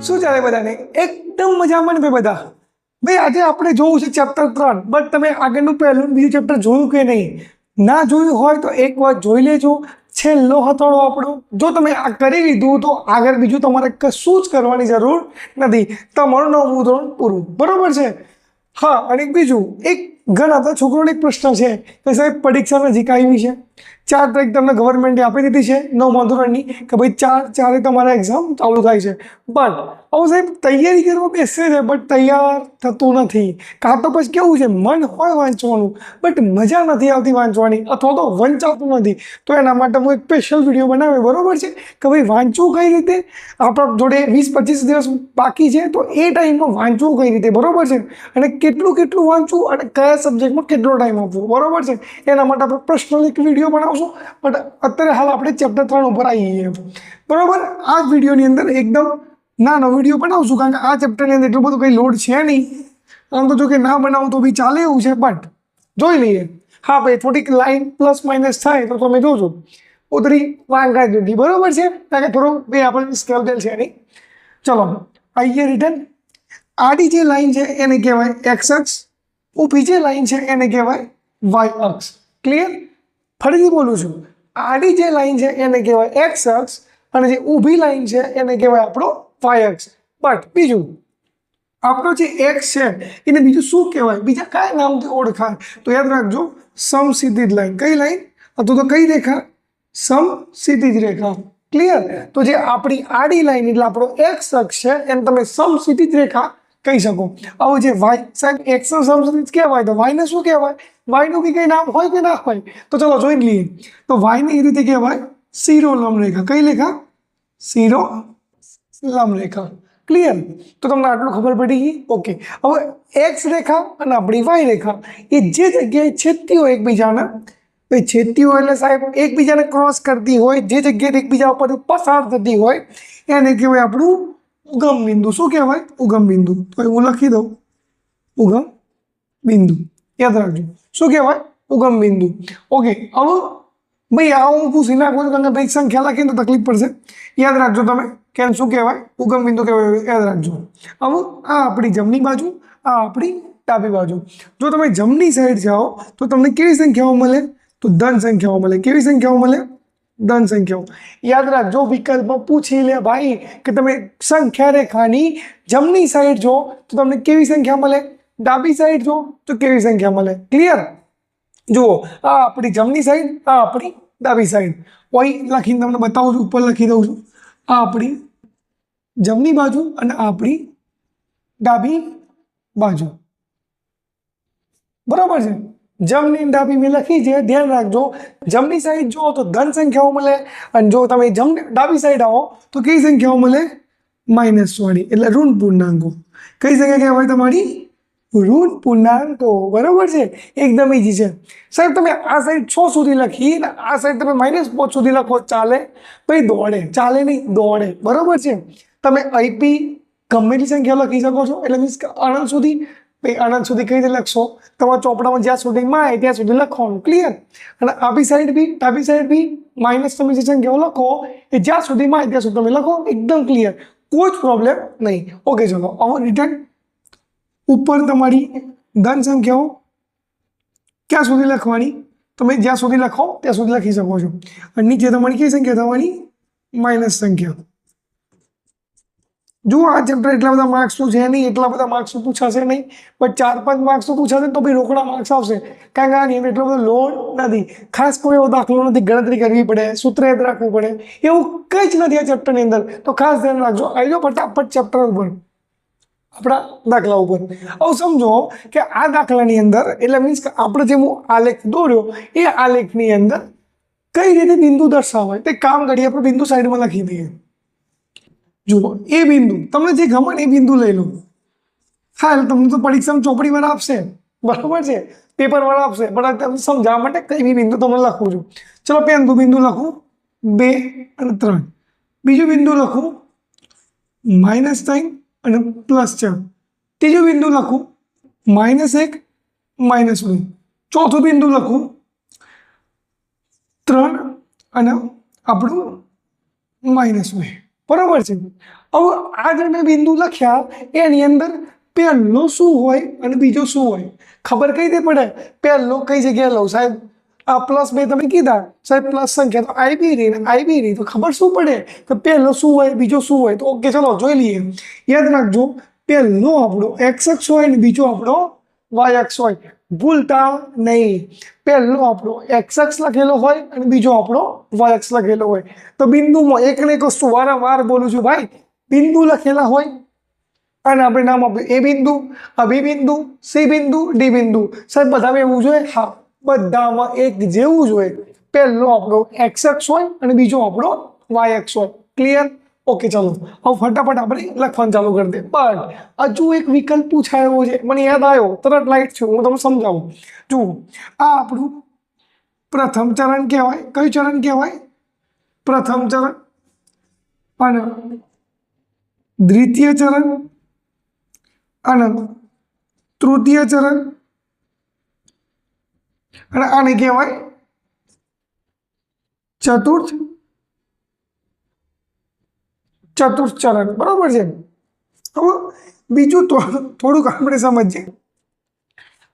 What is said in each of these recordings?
શું ચાલે બધાને? એકદમ મજામાં ને બધા? ભાઈ આજે આપણે જોવું છે ચેપ્ટર 3, બટ તમે આગળનું પહેલું બીજું ચેપ્ટર જોયું કે નહીં? ના જોયું હોય તો એક વાર જોઈ લેજો. છેલ્લો હથોડો આપણો. જો તમે આ કરી લીધું તો આગળ બીજું તમારે કશું જ કરવાની જરૂર નથી. તમારું 9મું ધોરણ પૂરું. બરોબર છે? હા, અને બીજું એક ઘણા બધા છોકરોને એક પ્રશ્ન છે કે સાહેબ પરીક્ષા નજીક આવી છે, 4 તારીખ તમને ગવર્મેન્ટે આપી દીધી છે 9મા ધોરણની કે ભાઈ 4 તમારા એક્ઝામ ચાલુ થાય છે. બટ હવે સાહેબ તૈયારી કરવા બેસે છે બટ તૈયાર થતું નથી. કાં તો પછી કેવું છે, મન હોય વાંચવાનું બટ મજા નથી આવતી વાંચવાની, અથવા તો વંચાતું નથી. તો એના માટે હું એક સ્પેશિયલ વિડીયો બનાવ્યો. બરોબર છે કે ભાઈ વાંચવું કઈ રીતે, આપણા જોડે 20-25 દિવસ બાકી છે તો એ ટાઈમમાં વાંચવું કઈ રીતે, બરોબર છે, અને કેટલું વાંચવું અને કયા સબ્જેક્ટમાં કેટલો ટાઈમ આપવો, બરોબર છે. એના માટે આપણે પર્સનલ એક વિડીયો બનાવશું. બટ અત્યારે હાલ આપણે ચેપ્ટર 3 ઉપર આવી જઈએ. બરોબર, આ વિડીયોની અંદર એકદમ નાનો વિડીયો બનાવશું, કારણ કે આ ચેપ્ટરની અંદર એટલું બધું કંઈ લોડ છે નહીં. આમ તો જો કે ના બનાવું તો બી ચાલે એવું છે, બટ જોઈ લઈએ. હા ભાઈ, થોડીક લાઈન પ્લસ માઇનસ થાય તો તમે જોજો. ઉતરી વાંગા જુદી, બરોબર છે, કારણ કે થોડું બે આપણે સ્કેલ બેલ છે નહીં. ચલો આઈએ રિટર્ન. આડી જે લાઈન છે એને કહેવાય એક્સ અક્ષ, ઊભી જે લાઈન છે એને કહેવાય વાય અક્ષ. ક્લિયર? ફરીથી બોલું છું, આડી જે લાઈન છે એને કહેવાય એક્સ અક્ષ અને જે ઊભી લાઈન છે એને કહેવાય આપણો વાય અક્ષ. બટ બીજું આપણો જે એક્સ છે એને બીજું શું કહેવાય, બીજા કયા નામથી ઓળખાય? તો યાદ રાખજો, સમક્ષિતિજ લાઈન. કઈ લાઈન? અથવા તો કઈ રેખા? સમક્ષિતિજ રેખા. ક્લિયર? તો જે આપણી આડી લાઈન એટલે આપણો એક્સ અક્ષ છે એને તમે સમક્ષિતિજ રેખા કહી શકો. હવે જે વાય, સાહેબ એક્સ નો સમક્ષિતિજ કહેવાય તો વાય ને શું કહેવાય? વાયનું બી કઈ નામ હોય કે ના હોય? તો ચલો જોઈ લઈએ. તો વાયને એ રીતે કહેવાય શિરોલંબ રેખા. કઈ રેખા? શિરોલંબ રેખા. ક્લિયર? તો તમને આટલું ખબર પડી ગઈ? ઓકે. હવે એક્સ રેખા અને આપણી વાય રેખા એ જે જગ્યાએ છેદતી હોય એકબીજાના, ભાઈ છેદતી હોય એટલે સાહેબ એકબીજાને ક્રોસ કરતી હોય, જે જગ્યાએ એકબીજા ઉપર પસાર થતી હોય એને કહેવાય આપણું ઉગમ બિંદુ. શું કહેવાય? ઉગમ બિંદુ. તો હું લખી દઉં ઉગમ બિંદુ. યાદ રાખજો, શું કહેવાય? ઉગમ બિંદુ. ઓકે. હવે ભાઈ આ હું પૂછી નાખું છું, કારણ કે સંખ્યા લખીને તો તકલીફ પડશે. યાદ રાખજો તમે કે શું કહેવાય? ઉગમ બિંદુ કહેવાય. યાદ રાખજો. હવે આ આપણી જમણી બાજુ, આ આપણી ડાબી બાજુ. જો તમે જમણી સાઈડ જાઓ તો તમને કેવી સંખ્યાઓ મળે? તો ધન સંખ્યાઓ મળે. કેવી સંખ્યાઓ મળે? ધન સંખ્યાઓ. યાદ રાખજો, વિકલ્પમાં પૂછી લે ભાઈ કે તમે સંખ્યા રેખાની જમણી સાઈડ જો તો તમને કેવી સંખ્યા મળે, ડાબી સાઈડ જો તો કેવી સંખ્યા મળે. ક્લિયર? જુઓ, આ આપણી જમણી સાઈડ, આ આપણી ડાબી સાઈડ. અહીં લખીને તમને બતાવું છું, ઉપર લખી દઉં છું. આ આપણી જમણી બાજુ અને આ આપણી ડાબી બાજુ. બરાબર છે? જમણી ડાબી મેં લખી છે, ધ્યાન રાખજો. જમણી સાઈડ જો તો ધન સંખ્યાઓ મળે, અને જો તમે ડાબી સાઈડ આવો તો કઈ સંખ્યાઓ મળે? માઇનસ વાળી, એટલે ઋણ પૂર્ણાંકો. કઈ સંખ્યા કહેવાય તમારી? ઋણ પૂર્ણાંકો. બરાબર છે? એકદમ ઈઝી છે. સાહેબ તમે આ સાઈડ 6 સુધી લખી ને આ સાઈડ તમે -5 સુધી લખો, ચાલે? ભાઈ દોડે. ચાલે નહીં, દોડે. બરાબર છે? તમે અહીં બી ગમે તેટલી સંખ્યા લખી શકો છો, એટલે મીન્સ કે અનંત સુધી. ભાઈ અનંત સુધી કઈ રીતે લખશો? તમારા ચોપડામાં જ્યાં સુધી માં ત્યાં સુધી લખવાનું. ક્લિયર? અને ડાબી સાઈડ બી, ડાબી સાઈડ બી માઇનસ તમે જે સંખ્યાઓ લખો એ જ્યાં સુધી માં ત્યાં સુધી તમે લખો. એકદમ ક્લિયર, કોઈ જ પ્રોબ્લેમ નહીં. ઓકે, ચલો હવે રિટર્ન. ઉપર તમારી ધન સંખ્યાઓ ક્યાં સુધી લખવાની? તમે જ્યાં સુધી લખો ત્યાં સુધી લખી શકો છો. અને નીચે તમારી કઈ સંખ્યા થવાની? માઇનસ સંખ્યા. જો આ ચેપ્ટર એટલા બધા માર્ક્સનું છે નહીં, એટલા બધા માર્ક્સનું પૂછાશે નહીં, પણ 4-5 માર્ક્સનું પૂછાશે તો બી રોકડા માર્ક્સ આવશે, કારણ કે આની અંદર એટલો બધો લોડ નથી. ખાસ કોઈ એવો દાખલો નથી ગણતરી કરવી પડે, સૂત્ર યાદ રાખવું પડે, એવું કંઈ જ નથી આ ચેપ્ટરની અંદર. તો ખાસ ધ્યાન રાખજો. આવી જાઓ ફટાફટ ચેપ્ટર ઉપર, આપણા દાખલા ઉપર. હવે સમજો કે આ દાખલાની અંદર એટલે મીન્સ કે આપણે જે હું આલેખ દોર્યો એ આલેખની અંદર કઈ રીતે બિંદુ દર્શાવાય તે કામ કરીએ. આપણે બિંદુ સાઈડમાં લખી દઈએ. જુઓ, એ બિંદુ તમને જે ગમે એ બિંદુ લઈ લો. હા, એટલે તમને તો પરીક્ષામાં ચોપડી વાળા આપશે, બરાબર છે, પેપર વાળા આપશે, પણ તમને સમજાવવા માટે કઈ બી બિંદુ તમને લખું છું. ચલો પહેલું બિંદુ લખું 2 અને 3. બીજું બિંદુ લખું -3 અને +4. ત્રીજું બિંદુ લખું -1 -2. ચોથું બિંદુ લખું 3 અને આપણું -2. બરાબર છે। હવે આ જે મેં બિંદુ લખ્યા એની અંદર પહેલો શું હોય અને બીજો શું હોય ખબર કઈ રીતે પડે? પહેલો કઈ જગ્યાએ લઉં સાહેબ? આ +2 તમે કીધા સાહેબ પ્લસ સંખ્યા તો આઈ બી રહી તો ખબર શું પડે કે પહેલો શું હોય બીજો શું હોય? તો ઓકે ચલો જોઈ લઈએ। યાદ રાખજો પહેલો આપણો x હોય ને બીજો આપણો y હોય, ભૂલતા નહીં। પહેલો આપણો x લખેલો હોય અને બીજો આપણો y લખેલો હોય। તો બિંદુમાં એક ને એક વસ્તુ વારંવાર બોલું છું ભાઈ, બિંદુ લખેલા હોય અને આપણે નામ આપ્યું એ બિંદુ, આ બી બિંદુ, સી બિંદુ, ડી બિંદુ। સાહેબ બધામાં એવું જોઈએ? હા, બધામાં એક જેવું જ હોય। પહેલો આપણો x હોય અને બીજો આપણો y હોય। ક્લિયર? ઓકે ચલો હવે ફટાફટ આપણે લખવાનું ચાલુ કરી દે। પણ હજુ એક વિકલ્પ પૂછાયો છે, મને યાદ આવ્યો, તરત લાઈટ છે, હું તમને સમજાવું। જુઓ આ આપણું પ્રથમ ચરણ કહેવાય। કયું ચરણ કહેવાય? પ્રથમ ચરણ। અને દ્વિતીય ચરણ અને તૃતીય ચરણ અને આને કહેવાય ચતુર્થ ચરણ। બરાબર છે। હવે બીજું થોડુંક આપણે સમજીએ।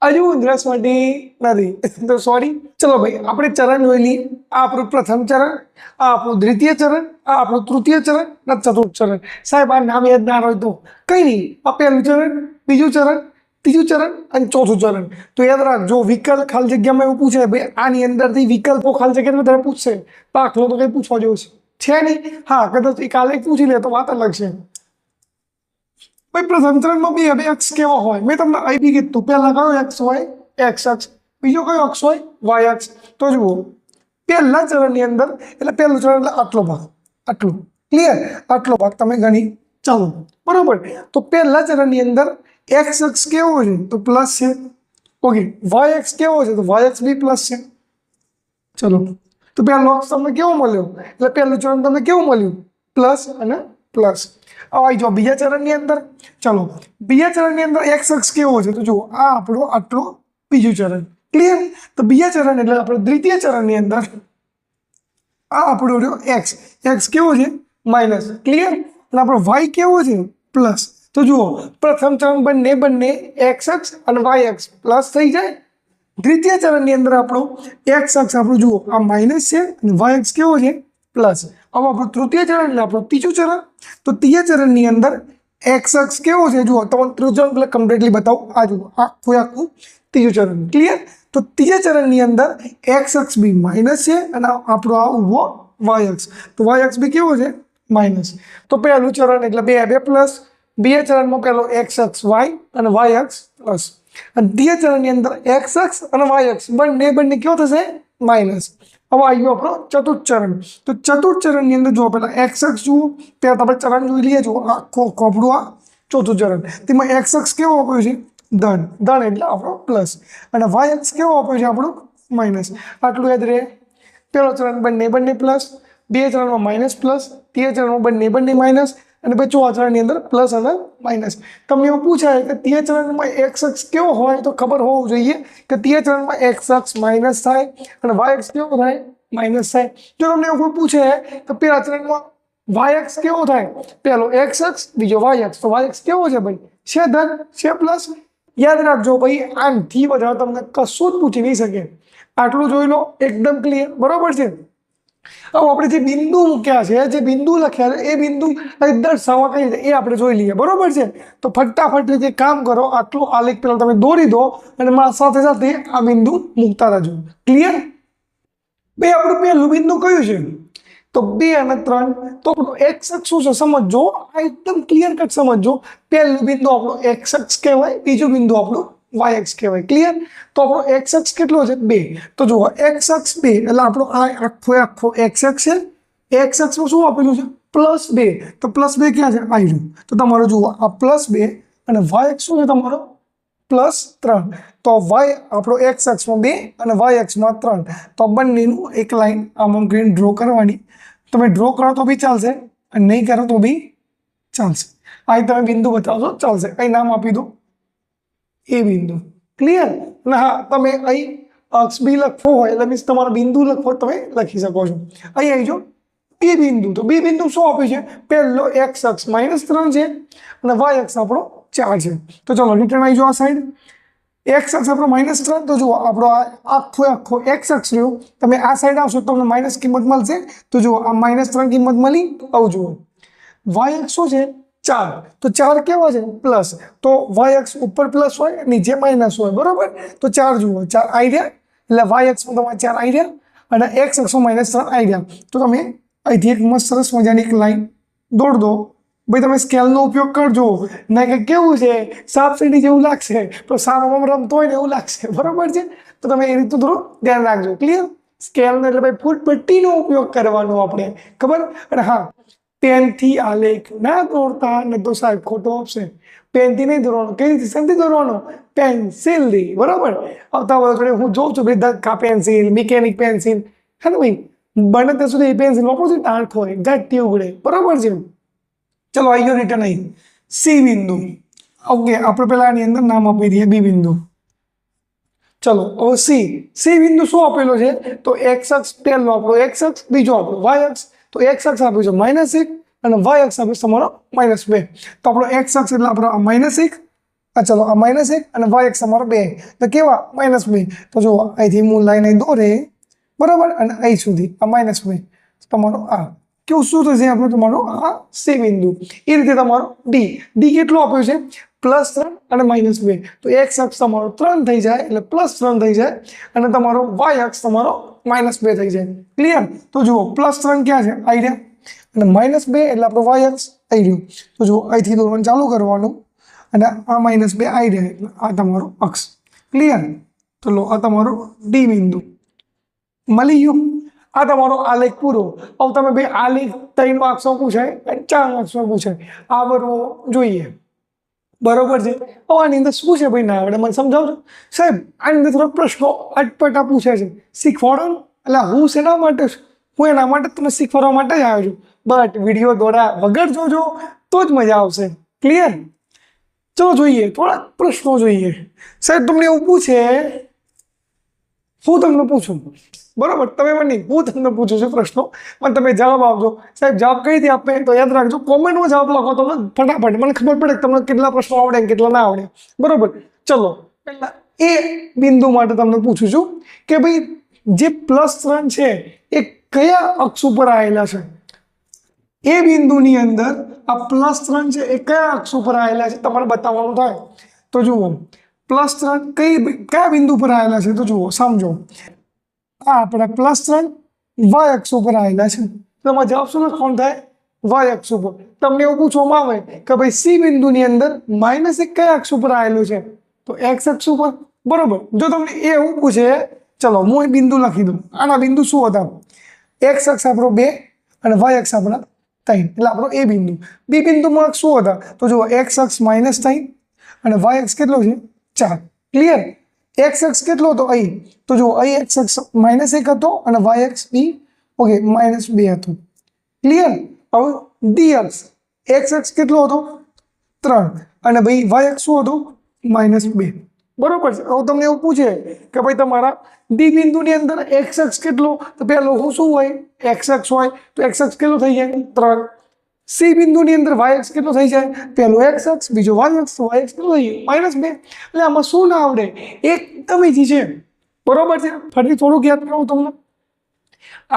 હજુ દ્રષ્ટિ નથી તો સોરી, ચલો ભાઈ આપણે ચરણ જોઈ લઈએ। આ આપણું પ્રથમ ચરણ, આ આપણું દ્વિતીય ચરણ, આ આપણું તૃતીય ચરણ અને ચતુર્થ ચરણ। સાહેબ આ નામ યાદ ના હોય તો કઈ નહીં, આ પહેલું ચરણ, બીજું ચરણ, ત્રીજું ચરણ અને ચોથું ચરણ। તો યાદ રાખજો વિકલ્પ ખાલી જગ્યામાં એવું પૂછે ભાઈ, આની અંદરથી વિકલ્પો ખાલી જગ્યામાં વધારે પૂછશે, દાખલો તો કઈ પૂછવા જેવું છે નહીં। હા કદાચ કાલે પૂછી લે તો વાત અલગ છે। ભાઈ પ્રથમ ચરણમાં બે અક્ષ કેવા હોય? મેં તમને અહીં બી કીધું, પહેલા કયો અક્ષ હોય? x અક્ષ। બીજો કયો અક્ષ હોય? y અક્ષ। તો જુઓ પહેલા ચરણની અંદર એટલે પહેલું ચરણ એટલે આટલો ભાગ, આટલું ક્લિયર, આટલો ભાગ તમે ગણી ચાલો બરાબર। તો પહેલા ચરણની અંદર x અક્ષ કેવો છે? તો પ્લસ છે। ઓકે, y અક્ષ કેવો છે? તો y અક્ષ બી પ્લસ છે। ચલો તો પહેલો અક્ષ તમને કેવો મળ્યો? એટલે પહેલું ચરણ તમને કેવું મળ્યું? પ્લસ અને પ્લસ। આવી જાઓ બીજા ચરણની અંદર। ચલો બીજા ચરણની અંદર x અક્ષ કેવો છે? તો જુઓ આ આપણો આટલો બીજું ચરણ। ક્લિયર? તો બીજા ચરણ એટલે આપણે દ્વિતીય ચરણની અંદર આ આપણો રહ્યો x કેવો છે? માઇનસ। ક્લિયર? અને આપણો y કેવો છે? પ્લસ। તો જુઓ પ્રથમ ચરણ બંને x અક્ષ અને y અક્ષ પ્લસ થઈ જાય। દ્વિતીય ચરણની અંદર આપણો x અક્ષ આપણું જુઓ આ માઇનસ છે અને y અક્ષ કેવો છે? પ્લસ। હવે આપણું તૃતીય ચરણ એટલે આપણું ત્રીજું ચરણ। તો ત્રીજા ચરણની અંદર x અક્ષ કેવો છે? જુઓ તમને ત્રીજું ચરણ એટલે કમ્પ્લીટલી બતાવું, આ જુઓ આખું ત્રીજું ચરણ। ક્લિયર? તો ત્રીજા ચરણની અંદર x અક્ષ બી માઇનસ છે અને આપણો આ ઊભો y અક્ષ, તો y અક્ષ બી કેવો છે? માઇનસ। તો પહેલું ચરણ એટલે બે પ્લસ, બીજા ચરણમાં પહેલો x અક્ષ y અને y અક્ષ પ્લસ, અને ત્રીજા ચરણની અંદર x અક્ષ અને y અક્ષ બંને કેવો થશે? માઇનસ। હવે આવ્યું આપણો ચતુર્થ ચરણ। તો ચતુર્થ ચરણની અંદર જો પેલા x અક્ષ જુઓ, ત્યાં આપણે ચરણ જોઈ લઈએ। જુઓ આપણું આ ચોથું ચરણ, તેમાં x અક્ષ કેવો આપ્યો છે? ધન એટલે આપણો પ્લસ, અને y અક્ષ કેવો આપ્યો છે? આપણો માઇનસ। આટલું યાદ રહે। પહેલો ચરણ બંને પ્લસ, બીજા ચરણમાં માઇનસ પ્લસ, ત્રીજા ચરણમાં બંને માઇનસ, અને પછી ચોથા ચરણની અંદર પ્લસ અને માઇનસ। તમને એવું પૂછાય કે ત્રીજા ચરણમાં x અક્ષ કેવો હોય? તો ખબર હોવું જોઈએ કે ત્રીજા ચરણમાં x અક્ષ માઇનસ થાય અને y અક્ષ કેવો થાય? માઇનસ થાય। જો તમને એવું પૂછે કે પહેલા ચરણમાં y અક્ષ કેવો થાય? પહેલો x અક્ષ, બીજો y અક્ષ, તો y અક્ષ કેવો છે ભાઈ? છે ધન, છે પ્લસ। યાદ રાખજો ભાઈ, આનાથી વધારે તમને કશું જ પૂછી નહીં શકે। આટલું જોઈ લો, એકદમ ક્લિયર, બરોબર છે। હવે આપણે જે બિંદુ મૂક્યા છે, જે બિંદુ લખ્યા છે, એ બિંદુ દર્શાવવા કઈ રીતે એ આપણે જોઈ લઈએ, બરોબર છે। તો ફટાફટ રીતે કામ કરો, આટલો આલેખ પેલા તમે દોરી દો અને મારા સાથે સાથે આ બિંદુ મૂકતા રહેજો। ક્લિયર? બે આપણું પહેલું બિંદુ કયું છે? તો 2 અને 3। તો x અક્ષ શું છે સમજો, આ એકદમ ક્લિયર કટ સમજો। પહેલું બિંદુ આપણો x અક્ષ કહેવાય, બીજું બિંદુ આપણું y અક્ષ કહેવાય। ક્લિયર? તો આપણો x અક્ષ કેટલો છે? 2। તો જુઓ x અક્ષ 2 એટલે આપણો આ આખો x અક્ષ છે। x અક્ષમાં શું આપેલું છે? +2। તો +2 ક્યાં છે? આવ્યું। તો તમારો જુઓ આ +2 અને y અક્ષ શું છે તમારો? +3। તો y આપણો x અક્ષમાં 2 અને y અક્ષમાં 3। તો બંનેનું એક લાઈન આમાં ગ્રીન ડ્રો કરવાની। તમે ડ્રો કરો તો બી ચાલશે અને નહીં કરો તો બી ચાલશે। અહીં તમે બિંદુ બતાવશો ચાલશે। અહીં નામ આપી દો એ બિંદુ। ક્લિયર? અને હા તમે અહીં અક્ષ બી લખવો હોય એટલે મીન્સ તમારો બિંદુ લખવો તમે લખી શકો છો। અહીં આવી જાઓ, બી બિંદુ, તો બી બિંદુ શું આપ્યું છે? પહેલો એક્સ અક્ષ -3 છે અને વાય અક્ષ આપણો 4 છે. તો ચલો રિટર્ન આવી જાઓ આ સાઈડ. એક્સ અક્ષ આપણો -3, તો જુઓ આપણો આખો એક્સ અક્ષ રહ્યો. તમે આ સાઈડ આવશો તો તમને માઇનસ કિંમત મળશે. તો જુઓ આ -3 કિંમત મળી. આવું જુઓ વાય અક્ષ શું છે? 4. તો 4 કેવા છે? પ્લસ. તો વાય અક્ષ ઉપર પ્લસ હોય, નીચે માઇનસ હોય, બરોબર? તો 4 જુઓ, 4 આવી રહ્યા, એટલે વાય અક્ષમાં તમારે 4 આવી રહ્યા અને એક્સ અક્ષમાં -3 આવી ગયા. તો તમે અહીંથી એક મસ્ત સરસ મજાની એક લાઈન દોડ દો. ભાઈ તમે સ્કેલનો ઉપયોગ કરજો, ના કે કેવું છે સાપ સીડી જેવું લાગશે, તો સાપમાં રમતો હોય ને એવું લાગશે, બરોબર છે? તો તમે એ રીતનું થોડું ધ્યાન રાખજો. ક્લિયર? સ્કેલનો એટલે ભાઈ ફૂટપટ્ટીનો ઉપયોગ કરવાનો આપણે, ખબર? અને હા, પેનથી આલેખ ના દોરતા, ને તો સાહેબ ખોટો આપશે. પેનથી નહીં દોરવાનો. કઈ રીતે શેનથી દોરવાનો? પેન્સિલથી, બરોબર? આવતા વખતે હું જોઉં છું ભાઈ ધક્કા પેન્સિલ, મિકેનિક પેન્સિલ, હે ને ભાઈ? બને ત્યાં સુધી એ પેન્સિલ વાપરું છું, ટાઢ હોય, ઘાટી ઉગડે, બરોબર છે? ચલો આવી ગયો રિટર્ન. અહીં સી બિંદુ. ઓકે, આપણે પેલા આની અંદર નામ આપી દઈએ બી બિંદુ. ચલો હવે સી બિંદુ શું આપેલો છે? તો એક્સ અક્ષ પહેલો આપણો એક્સ અક્ષ, બીજો આપણો વાય અક્ષ. તો એક્સ અક્ષ આપ્યું છે -1 અને વાય અક્ષ આપ્યું છે તમારો -2. તો આપણો એક્સ અક્ષ એટલે આપણો આ -1, ચલો આ -1 અને વાય અક્ષ તમારો 2. તો કેવા? -2. તો જો અહીંથી હું લાઈન અહીં દોરે, બરાબર, અને અહીં સુધી આ -2 તમારો આ કેવું શું થશે? આપણે તમારો આ સી બિંદુ. એ રીતે તમારો ડી કેટલો આપ્યો છે? +3 અને -2. તો એક્સ અક્ષ તમારો 3 થઈ જાય, એટલે +3 થઈ જાય, અને તમારો વાય અક્ષ તમારો -2 થઈ જાય. ક્લિયર? તો જુઓ +3 ક્યાં છે? આવી રહ્યા, અને -2 એટલે આપણો વાય અક્ષ આવી રહ્યું. તો જુઓ અહીંથી દોરવાનું ચાલુ કરવાનું, અને આ -2 આવી રહ્યા, એટલે આ તમારો અક્ષ. ક્લિયર? તો લો આ તમારો ડી બિંદુ મળી ગયું. આ તમારો આલેખ પૂરો. હવે તમે ભાઈ આલેખ 3 માર્ક્સમાં પૂછાય અને 4 માર્ક્સમાં પૂછાય, આવડવો જોઈએ, બરોબર છે? હવે આની અંદર શું છે ભાઈ ના આવડે મને સમજાવજો સાહેબ. આની અંદર થોડા પ્રશ્નો અટપટા પૂછે છે, શીખવાડો. એટલે હું શેના માટે છું? હું એના માટે તમને શીખવાડવા માટે જ આવ્યો છું. બટ વિડીયો દ્વારા વગર જોજો તો જ મજા આવશે. ક્લિયર? ચલો જોઈએ, થોડા પ્રશ્નો જોઈએ. સાહેબ તમને એવું પૂછે, હું તમને પૂછું, બરોબર? તમે મને નહીં, હું તમને પૂછું છું પ્રશ્નો, પણ તમે જવાબ આપજો. સાહેબ જવાબ કઈ રીતે આપે તો યાદ રાખજો, કોમેન્ટમાં જવાબ લખો તો ફટાફટ મને ખબર પડે કે તમને કેટલા પ્રશ્નો આવડે અને કેટલા ના આવડે, બરોબર? ચલો પહેલા એ બિંદુ માટે તમને પૂછું છું કે ભાઈ જે +3 છે એ કયા અક્ષ ઉપર આવેલા છે? એ બિંદુની અંદર આ +3 છે એ કયા અક્ષ ઉપર આવેલા છે તમારે બતાવવાનું થાય. તો જુઓ +3 કયા બિંદુ પર આવેલા છે? તો જુઓ સમજો, આ આપણા +3 વાય અક્ષ ઉપર આવેલા છે. તો એમાં જવાબ શું લખવાનું થાય? વાય અક્ષ ઉપર. તમને એવું પૂછવામાં આવે કે ભાઈ સી બિંદુની અંદર -1 કયા અક્ષ ઉપર આવેલું છે? તો એક્સ અક્ષ ઉપર, બરોબર? જો તમને એવું પૂછે, ચલો હું એ બિંદુ લખી દઉં. આના બિંદુ શું હતા? એક્સ અક્ષ આપણો 2 અને વાય અક્ષ આપણા 3, એટલે આપણો એ બિંદુ. બી બિંદુમાં શું હતા? તો જુઓ એક્સ અક્ષ -3 અને વાય અક્ષ કેટલો છે? 4. ક્લિયર? એક્સ અક્ષ કેટલો હતો અહીં? તો જુઓ અહીં એક્સ અક્ષ -1 હતો અને વાય અક્ષ બી ઓકે -2 હતો. ક્લિયર? હવે ડી અક્ષ, એક્સ અક્ષ કેટલો હતો? 3 અને ભાઈ વાય અક્ષ શું હતો? -2. બરોબર છે? હવે તમને એવું પૂછે કે ભાઈ તમારા ડી બિંદુની અંદર એક્સ અક્ષ કેટલો? તો પહેલો હું શું હોય? એક્સ અક્ષ હોય. તો એક્સ અક્ષ કેટલો થઈ જાય? 3. સી બિંદુની અંદર વાય અક્ષ કેટલો થઈ જાય? પહેલો એક્સ અક્ષ, બીજો વાય અક્ષ, વાય અક્ષ કેટલો થઈ જાય? -2. એટલે આમાં શું ના આવડે? એકદમ ઈઝી છે, બરોબર છે? ફરી થોડુંક યાદ કરું તમને.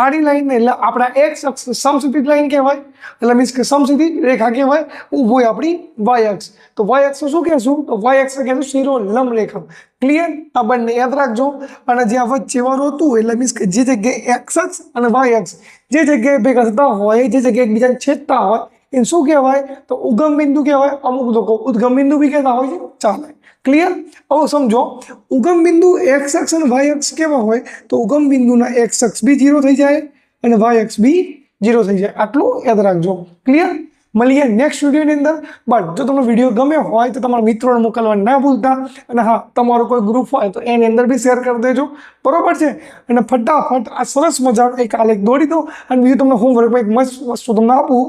આડી લાઈન એટલે આપણા એક્સ અક્ષ સમક્ષિતિજ લાઈન કહેવાય, એટલે મીન્સ કે સમક્ષિતિજ રેખા કહેવાય. ઊભો હોય આપણી વાય અક્ષ. તો વાય અક્ષ શું કહેશું? તો વાય અક્ષ કહેશું શિરોલંબ રેખા. ક્લિયર? આ બંને યાદ રાખજો. અને જ્યાં વચ્ચે વાળું હતું એટલે મીન્સ કે જે જગ્યાએ એક્સ અક્ષ અને વાય અક્ષ જે જગ્યાએ ભેગા થતા હોય, જે જગ્યાએ એકબીજાને છેદતા હોય, એને શું કહેવાય? તો ઉગમ બિંદુ કહેવાય. અમુક લોકો ઉદ્ગમ બિંદુ બી કહેતા હોય છે, ચાલે. ક્લિયર? હવે સમજો, ઉગમ બિંદુ એક્સ અક્ષ અને વાય અક્ષ કેવા હોય? તો ઉગમ બિંદુના એક્સ અક્ષ બી 0 થઈ જાય અને વાય અક્ષ બી 0 થઈ જાય. આટલું યાદ રાખજો. ક્લિયર? મળીએ નેક્સ્ટ વિડીયોની અંદર. બટ જો તમને વિડીયો ગમ્યો હોય તો તમારા મિત્રોને મોકલવા ના ભૂલતા. અને હા, તમારો કોઈ ગ્રુપ હોય તો એની અંદર બી શેર કરી દેજો, બરોબર છે? અને ફટાફટ આ સરસ મજાનો એક આલેખ દોરી દો. અને બીજું તમને હોમવર્કમાં એક મસ્ત વસ્તુ તમને આપું,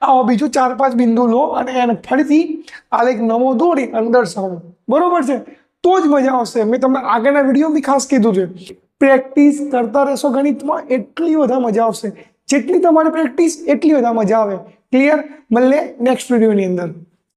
આવા બીજું 4-5 બિંદુ લો અને એને ફરીથી આલેખ નવો દોરી અને દર્શાવો, બરોબર છે? તો જ મજા આવશે. મેં તમને આગળના વિડીયો બી ખાસ કીધું છે, પ્રેક્ટિસ કરતા રહેશો ગણિતમાં એટલી વધારે મજા આવશે. જેટલી તમારી પ્રેક્ટિસ એટલી વધારે મજા આવે. ક્લિયર? મળે નેક્સ્ટ વિડીયોની અંદર.